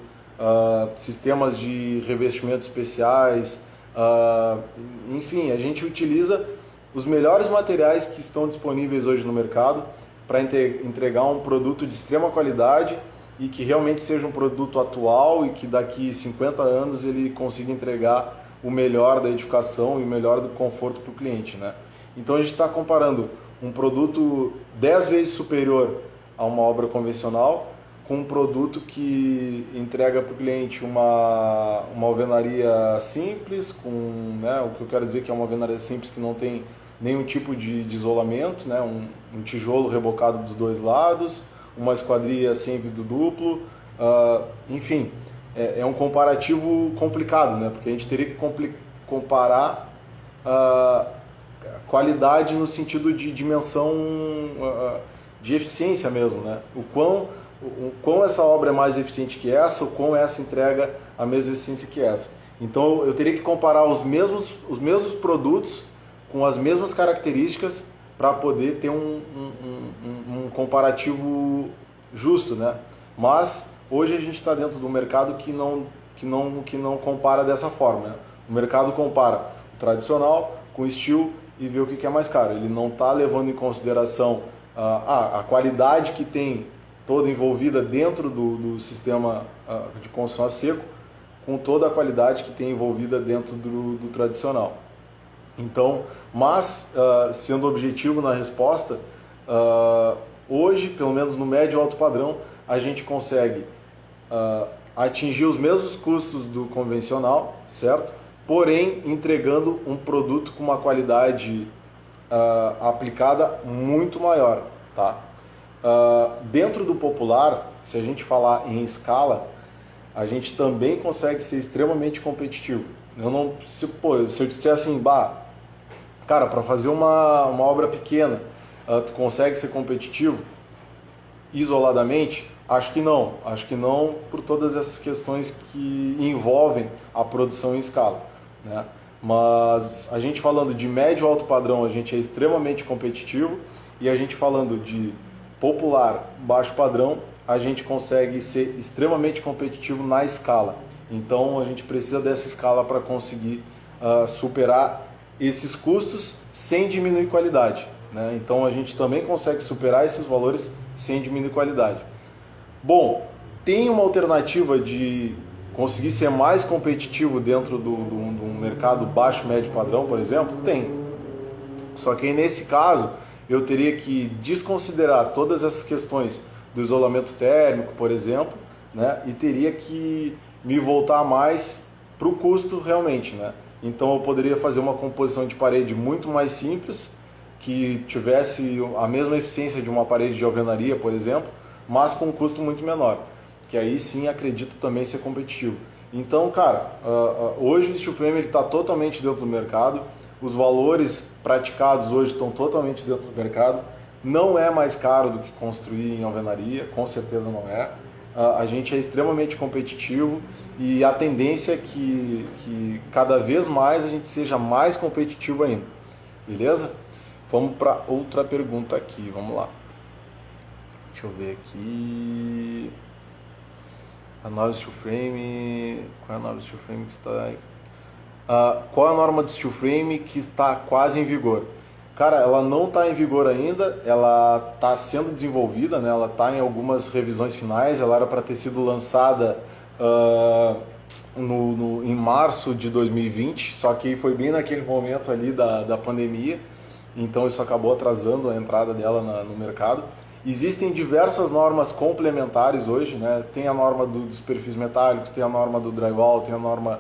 sistemas de revestimento especiais, enfim, a gente utiliza os melhores materiais que estão disponíveis hoje no mercado para entregar um produto de extrema qualidade e que realmente seja um produto atual e que daqui 50 anos ele consiga entregar o melhor da edificação e o melhor do conforto para o cliente, né? Então a gente está comparando um produto 10 vezes superior a uma obra convencional com um produto que entrega para o cliente uma alvenaria simples, né, o que eu quero dizer que é uma alvenaria simples que não tem nenhum tipo de isolamento, né, um tijolo rebocado dos dois lados, uma esquadria sem vidro duplo, enfim, é um comparativo complicado, né, porque a gente teria que comparar qualidade no sentido de dimensão, de eficiência mesmo, né, o quão essa obra é mais eficiente que essa, o quão essa entrega a mesma eficiência que essa. Então eu teria que comparar os mesmos produtos com as mesmas características para poder ter um comparativo justo, né? Mas hoje a gente está dentro do mercado que não compara dessa forma, né? O mercado compara o tradicional com o steel e vê o que é mais caro. Ele não está levando em consideração a qualidade que tem toda envolvida dentro do sistema de construção a seco, com toda a qualidade que tem envolvida dentro do tradicional. Então, mas, sendo objetivo na resposta, hoje, pelo menos no médio e alto padrão, a gente consegue atingir os mesmos custos do convencional, certo? Porém, entregando um produto com uma qualidade aplicada muito maior, tá? Dentro do popular, se a gente falar em escala, a gente também consegue ser extremamente competitivo. Se eu disser assim, cara, para fazer uma obra pequena, tu consegue ser competitivo isoladamente? Acho que não por todas essas questões que envolvem a produção em escala, né? Mas a gente falando de médio e alto padrão, a gente é extremamente competitivo, e a gente falando de popular, baixo padrão, a gente consegue ser extremamente competitivo na escala. Então a gente precisa dessa escala para conseguir superar esses custos sem diminuir qualidade, né? Então a gente também consegue superar esses valores sem diminuir qualidade. Bom, tem uma alternativa de conseguir ser mais competitivo dentro do mercado baixo, médio padrão, por exemplo? Tem. Só que nesse caso eu teria que desconsiderar todas essas questões do isolamento térmico, por exemplo, né? E teria que me voltar mais para o custo realmente, né? Então eu poderia fazer uma composição de parede muito mais simples, que tivesse a mesma eficiência de uma parede de alvenaria, por exemplo, mas com um custo muito menor, que aí sim acredito também ser competitivo. Então, cara, hoje o steel frame está totalmente dentro do mercado, os valores praticados hoje estão totalmente dentro do mercado, não é mais caro do que construir em alvenaria, com certeza não é. A gente é extremamente competitivo e a tendência é que cada vez mais a gente seja mais competitivo ainda, beleza? Vamos para outra pergunta aqui, vamos lá. Deixa eu ver aqui. A nova steel frame. Qual é a nova steel frame que está aí? Qual é a norma de steel frame que está quase em vigor? Cara, ela não está em vigor ainda, ela está sendo desenvolvida, né? Ela está em algumas revisões finais, ela era para ter sido lançada em março de 2020, só que foi bem naquele momento ali da pandemia, então isso acabou atrasando a entrada dela no mercado. Existem diversas normas complementares hoje, né? Tem a norma dos perfis metálicos, tem a norma do drywall, tem a norma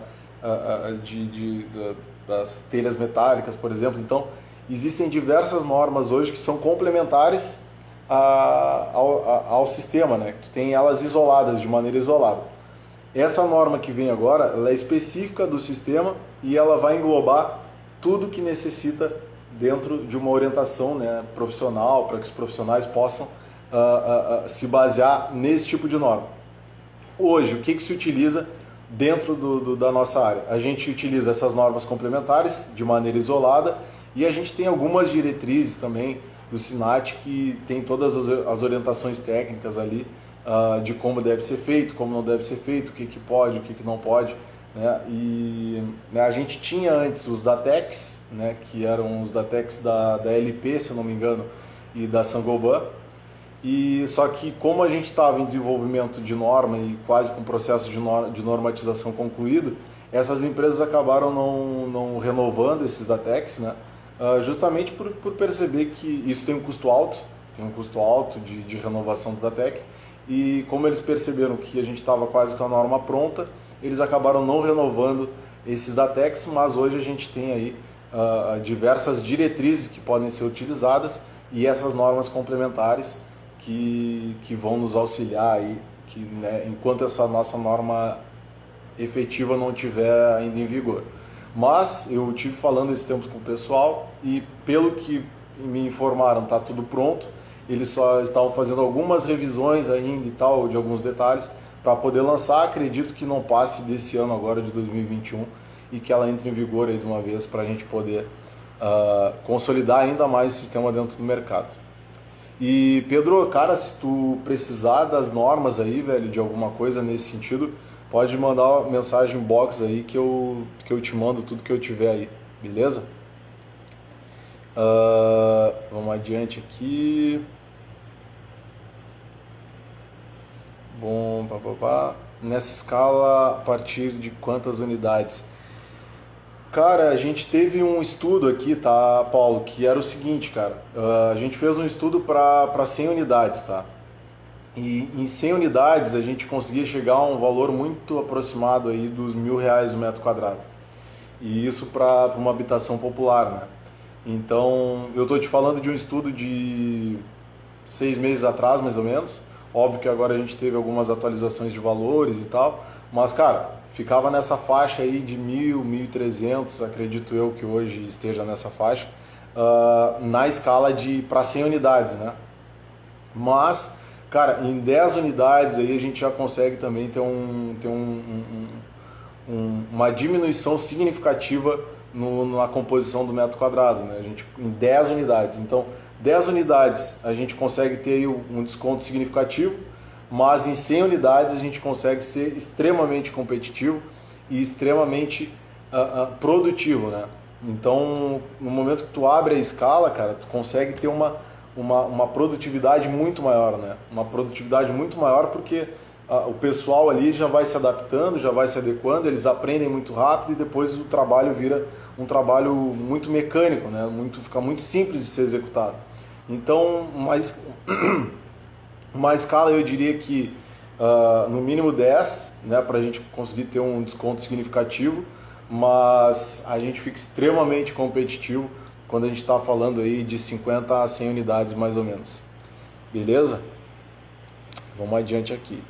das telhas metálicas, por exemplo. Então, existem diversas normas hoje que são complementares ao sistema, né? Tu tem elas isoladas, de maneira isolada. Essa norma que vem agora, ela é específica do sistema e ela vai englobar tudo que necessita dentro de uma orientação, né, profissional, para que os profissionais possam se basear nesse tipo de norma. Hoje, o que se utiliza dentro da nossa área? A gente utiliza essas normas complementares de maneira isolada e a gente tem algumas diretrizes também do SINAT que tem todas as orientações técnicas ali de como deve ser feito, como não deve ser feito, o que pode, o que não pode, né? E né, a gente tinha antes os DATECs, né, que eram os DATECs da LP, se eu não me engano, e da Saint-Gobain. E só que como a gente estava em desenvolvimento de norma e quase com o processo de normatização concluído, essas empresas acabaram não renovando esses DATECs, né? Justamente por perceber que isso tem um custo alto, de renovação do DATEC, e como eles perceberam que a gente estava quase com a norma pronta, eles acabaram não renovando esses DATECs, mas hoje a gente tem aí diversas diretrizes que podem ser utilizadas e essas normas complementares que vão nos auxiliar aí, né, enquanto essa nossa norma efetiva não estiver ainda em vigor. Mas eu tive falando esses tempos com o pessoal e pelo que me informaram está tudo pronto, eles só estavam fazendo algumas revisões ainda e tal, de alguns detalhes, para poder lançar. Acredito que não passe desse ano agora, de 2021, e que ela entre em vigor aí de uma vez para a gente poder consolidar ainda mais o sistema dentro do mercado. E Pedro, cara, se tu precisar das normas aí, velho, de alguma coisa nesse sentido, pode mandar uma mensagem box aí que eu te mando tudo que eu tiver aí, beleza? Vamos adiante aqui. Bom, nessa escala, a partir de quantas unidades? Cara, a gente teve um estudo aqui, tá, Paulo, que era o seguinte, cara. A gente fez um estudo para 100 unidades, tá? E em 100 unidades a gente conseguia chegar a um valor muito aproximado aí dos R$1.000 o metro quadrado. E isso para uma habitação popular, né? Então, eu estou te falando de um estudo de 6 meses atrás, mais ou menos. Óbvio que agora a gente teve algumas atualizações de valores e tal, mas, cara, ficava nessa faixa aí de 1.000, 1.300, acredito eu que hoje esteja nessa faixa, na escala de para 100 unidades, né? Mas, cara, em 10 unidades aí a gente já consegue também ter uma diminuição significativa na composição do metro quadrado, né? A gente, em 10 unidades. Então, 10 unidades a gente consegue ter aí um desconto significativo, mas em 100 unidades a gente consegue ser extremamente competitivo e extremamente produtivo, né? Então, no momento que tu abre a escala, cara, tu consegue ter uma produtividade muito maior, né? Uma produtividade muito maior porque o pessoal ali já vai se adaptando, já vai se adequando, eles aprendem muito rápido e depois o trabalho vira um trabalho muito mecânico, né? Fica muito simples de ser executado. Então, uma escala eu diria que no mínimo 10, né, para a gente conseguir ter um desconto significativo, mas a gente fica extremamente competitivo quando a gente está falando aí de 50 a 100 unidades mais ou menos. Beleza? Vamos adiante aqui.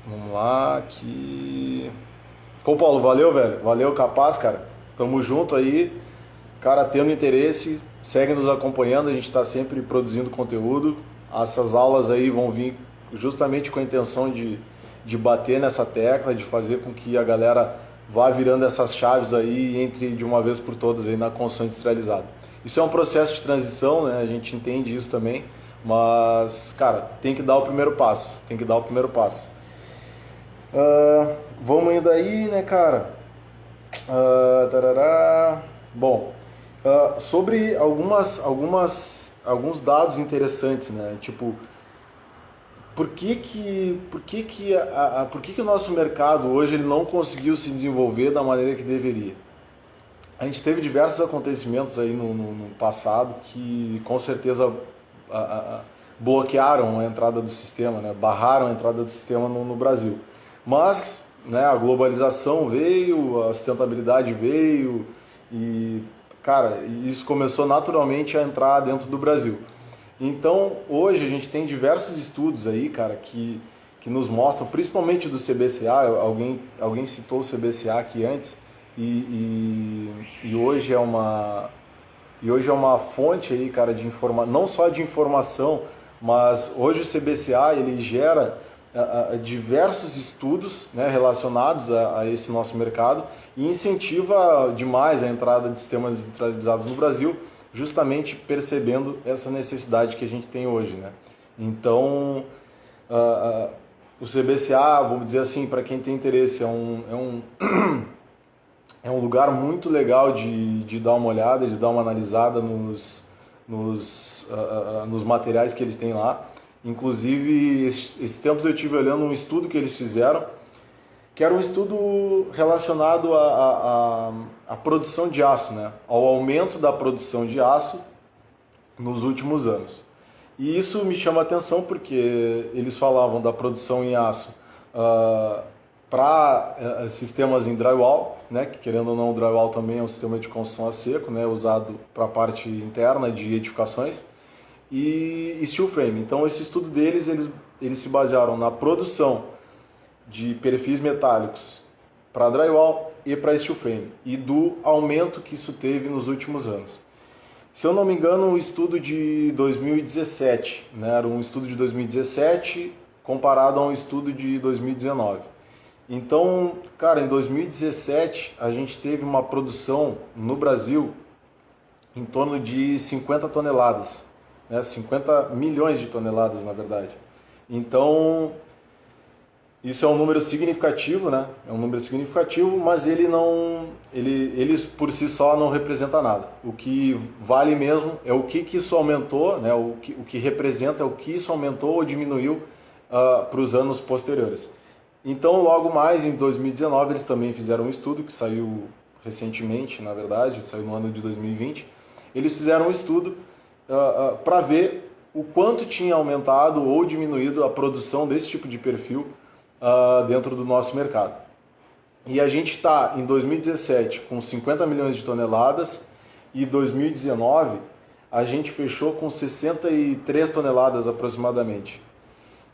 Vamos lá, aqui. Pô, Paulo, valeu, velho. Valeu, capaz, cara. Tamo junto aí. Cara, tendo interesse, segue nos acompanhando. A gente está sempre produzindo conteúdo. Essas aulas aí vão vir justamente com a intenção de bater nessa tecla, de fazer com que a galera vá virando essas chaves aí e entre de uma vez por todas aí na construção industrializada. Isso é um processo de transição, né? A gente entende isso também, mas, cara, tem que dar o primeiro passo. Tem que dar o primeiro passo. Vamos indo aí, né, cara? Bom, sobre alguns dados interessantes, né? Tipo, por que o nosso mercado hoje ele não conseguiu se desenvolver da maneira que deveria? A gente teve diversos acontecimentos aí no passado que com certeza bloquearam a entrada do sistema, né? Barraram a entrada do sistema no Brasil. Mas, né, a globalização veio, a sustentabilidade veio e, cara, isso começou naturalmente a entrar dentro do Brasil. Então, hoje a gente tem diversos estudos aí, cara, que nos mostram, principalmente do CBCA, alguém citou o CBCA aqui antes, e hoje é uma fonte aí, cara, de informação, não só de informação, mas hoje o CBCA, ele gera diversos estudos, né, relacionados a esse nosso mercado e incentiva demais a entrada de sistemas industrializados no Brasil, justamente percebendo essa necessidade que a gente tem hoje, né? Então, o CBCA, vamos dizer assim, para quem tem interesse, é um lugar muito legal de dar uma olhada, de dar uma analisada nos materiais que eles têm lá. Inclusive, esses tempos eu estive olhando um estudo que eles fizeram, que era um estudo relacionado à produção de aço, né? Ao aumento da produção de aço nos últimos anos. E isso me chama a atenção porque eles falavam da produção em aço para sistemas em drywall, né? Que querendo ou não, o drywall também é um sistema de construção a seco, né? Usado para a parte interna de edificações. E steel frame. Então, esse estudo deles, eles se basearam na produção de perfis metálicos para drywall e para steel frame e do aumento que isso teve nos últimos anos. Se eu não me engano, um estudo de 2017, né? Era um estudo de 2017 comparado a um estudo de 2019. Então, cara, em 2017 a gente teve uma produção no Brasil em torno de 50 toneladas. 50 milhões de toneladas, na verdade. Então, isso é um número significativo, né? É um número significativo, mas ele por si só não representa nada. O que vale mesmo é o que isso aumentou, né? O que representa é o que isso aumentou ou diminuiu para os anos posteriores. Então, logo mais, em 2019, eles também fizeram um estudo que saiu recentemente, na verdade, saiu no ano de 2020. Eles fizeram um estudo para ver o quanto tinha aumentado ou diminuído a produção desse tipo de perfil dentro do nosso mercado. E a gente está em 2017 com 50 milhões de toneladas e 2019 a gente fechou com 63 toneladas aproximadamente.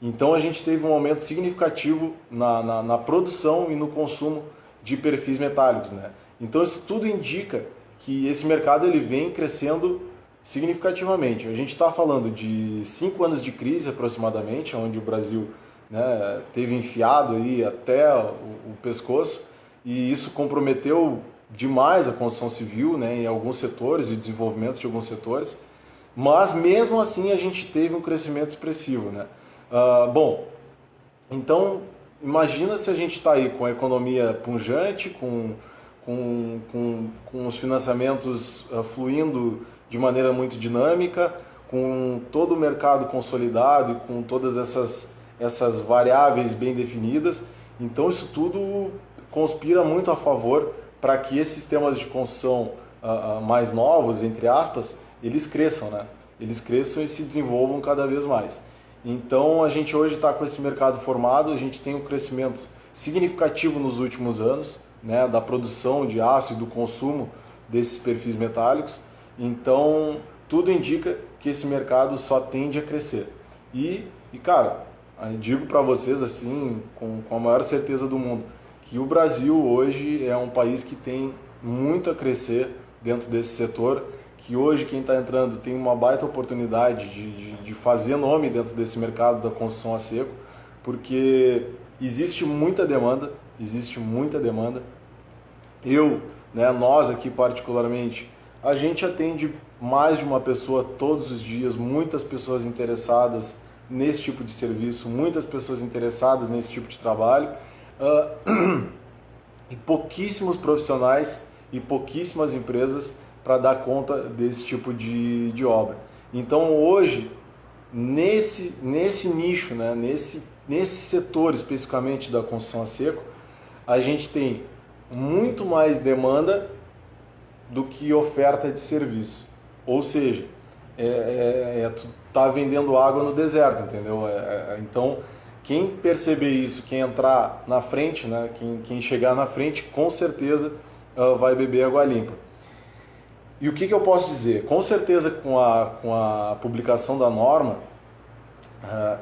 Então a gente teve um aumento significativo na produção e no consumo de perfis metálicos, né? Então isso tudo indica que esse mercado ele vem crescendo significativamente. A gente está falando de 5 anos de crise aproximadamente, onde o Brasil, né, teve enfiado aí até o pescoço, e isso comprometeu demais a construção civil, né, em alguns setores e o desenvolvimento de alguns setores, mas mesmo assim a gente teve um crescimento expressivo, né? Bom, então imagina se a gente está aí com a economia pujante, com os financiamentos fluindo de maneira muito dinâmica, com todo o mercado consolidado e com todas essas variáveis bem definidas. Então isso tudo conspira muito a favor para que esses sistemas de construção mais novos, entre aspas, eles cresçam, né? Eles cresçam e se desenvolvam cada vez mais. Então a gente hoje está com esse mercado formado, a gente tem um crescimento significativo nos últimos anos, né, da produção de aço e do consumo desses perfis metálicos. Então tudo indica que esse mercado só tende a crescer. E cara, eu digo para vocês assim, com a maior certeza do mundo, que o Brasil hoje é um país que tem muito a crescer dentro desse setor, que hoje quem está entrando tem uma baita oportunidade de fazer nome dentro desse mercado da construção a seco, porque existe muita demanda. Nós aqui particularmente, a gente atende mais de uma pessoa todos os dias, muitas pessoas interessadas nesse tipo de serviço, muitas pessoas interessadas nesse tipo de trabalho, e pouquíssimos profissionais e pouquíssimas empresas para dar conta desse tipo de obra. Então hoje, nesse nicho, né, nesse setor especificamente da construção a seco, a gente tem muito mais demanda do que oferta de serviço. Ou seja, tu tá vendendo água no deserto, entendeu? Então, quem perceber isso, quem entrar na frente, né, quem chegar na frente, com certeza vai beber água limpa. E o que eu posso dizer? Com certeza, com a publicação da norma,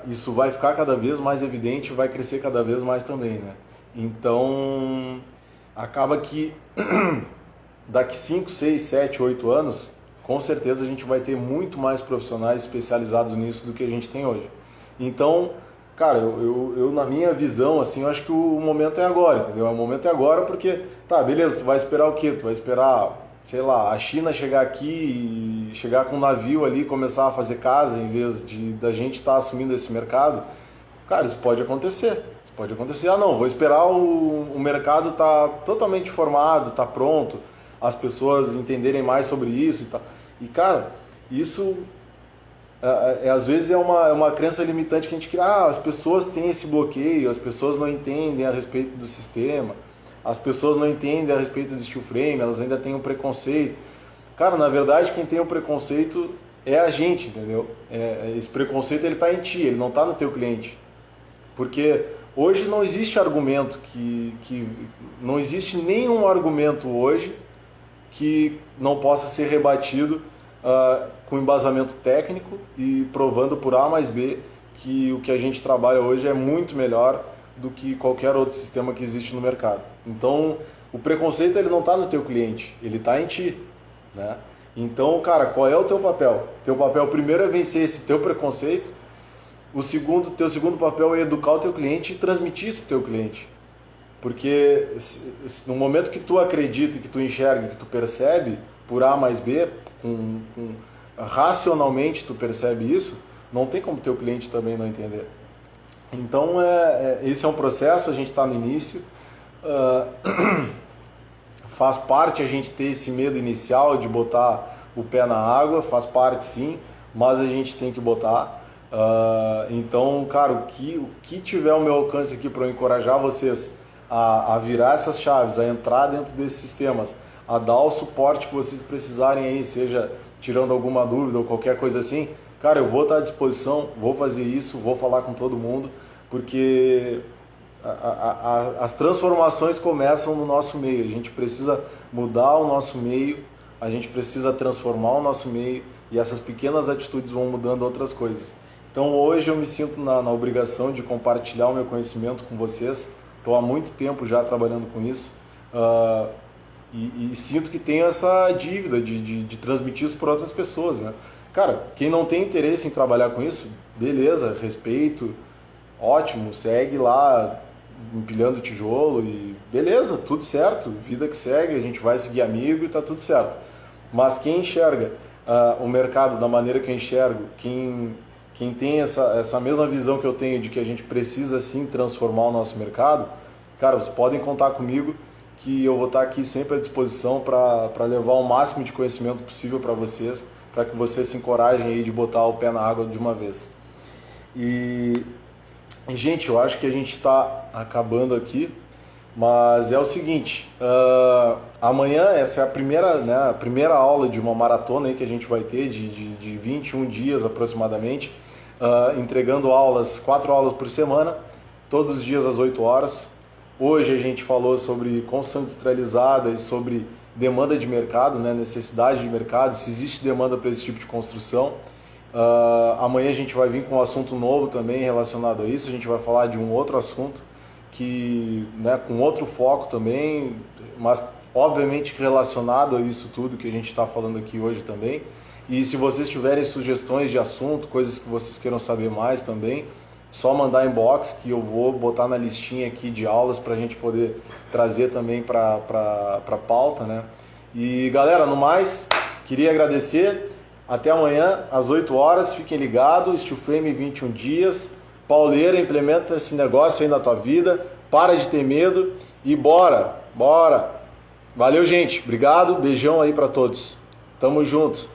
isso vai ficar cada vez mais evidente, vai crescer cada vez mais também, né? Então, acaba que daqui 5, 6, 7, 8 anos, com certeza a gente vai ter muito mais profissionais especializados nisso do que a gente tem hoje. Então, cara, eu na minha visão, assim, eu acho que o momento é agora, entendeu? O momento é agora porque, tá, beleza, tu vai esperar o quê? Tu vai esperar, sei lá, a China chegar aqui e chegar com um navio ali e começar a fazer casa em vez da gente estar assumindo esse mercado? Cara, isso pode acontecer. Pode acontecer, não, vou esperar o mercado tá totalmente formado, tá pronto, as pessoas entenderem mais sobre isso e tal. E, cara, isso às vezes é uma crença limitante que a gente cria. As pessoas têm esse bloqueio, as pessoas não entendem a respeito do sistema, as pessoas não entendem a respeito do steel frame, elas ainda têm um preconceito. Cara, na verdade, quem tem o preconceito é a gente, entendeu? Esse preconceito ele tá em ti, ele não tá no teu cliente. Porque hoje não existe argumento não existe nenhum argumento hoje que não possa ser rebatido com embasamento técnico e provando por A mais B que o que a gente trabalha hoje é muito melhor do que qualquer outro sistema que existe no mercado. Então, o preconceito ele não está no teu cliente, ele está em ti, né? Então, cara, qual é o teu papel? Teu papel primeiro é vencer esse teu preconceito. Teu segundo papel é educar o teu cliente e transmitir isso para o teu cliente. Porque no momento que tu acredita, que tu enxerga, que tu percebe por A mais B, racionalmente tu percebe isso, não tem como teu cliente também não entender. Então esse é um processo, a gente está no início, faz parte a gente ter esse medo inicial de botar o pé na água, faz parte sim, mas a gente tem que botar. Então, cara, o que tiver ao meu alcance aqui para eu encorajar vocês a virar essas chaves, a entrar dentro desses sistemas, a dar o suporte que vocês precisarem aí, seja tirando alguma dúvida ou qualquer coisa assim, cara, eu vou estar à disposição, vou fazer isso, vou falar com todo mundo, porque as transformações começam no nosso meio, a gente precisa mudar o nosso meio, a gente precisa transformar o nosso meio e essas pequenas atitudes vão mudando outras coisas. Então hoje eu me sinto na obrigação de compartilhar o meu conhecimento com vocês. Estou há muito tempo já trabalhando com isso e sinto que tenho essa dívida de transmitir isso para outras pessoas, né? Cara, quem não tem interesse em trabalhar com isso, beleza, respeito, ótimo, segue lá empilhando tijolo e beleza, tudo certo, vida que segue, a gente vai seguir amigo e tá tudo certo. Mas quem enxerga o mercado da maneira que eu enxergo, quem tem essa mesma visão que eu tenho de que a gente precisa sim transformar o nosso mercado, cara, vocês podem contar comigo que eu vou estar aqui sempre à disposição para levar o máximo de conhecimento possível para vocês, para que vocês se encorajem aí de botar o pé na água de uma vez. E gente, eu acho que a gente está acabando aqui. Mas é o seguinte, amanhã essa é a primeira, né, a primeira aula de uma maratona aí que a gente vai ter de 21 dias aproximadamente, entregando aulas, 4 aulas por semana, todos os dias às 8 horas. Hoje a gente falou sobre construção industrializada e sobre demanda de mercado, né, necessidade de mercado, se existe demanda para esse tipo de construção. Amanhã a gente vai vir com um assunto novo também relacionado a isso, a gente vai falar de um outro assunto que, né, com outro foco também, mas obviamente relacionado a isso tudo que a gente está falando aqui hoje também. E se vocês tiverem sugestões de assunto, coisas que vocês queiram saber mais também, só mandar inbox que eu vou botar na listinha aqui de aulas para a gente poder trazer também para pauta, né? E galera, no mais, queria agradecer. Até amanhã, às 8 horas, fiquem ligados, Steel Frame 21 dias. Pauleira, implementa esse negócio aí na tua vida, para de ter medo e bora! Valeu, gente, obrigado, beijão aí para todos. Tamo junto.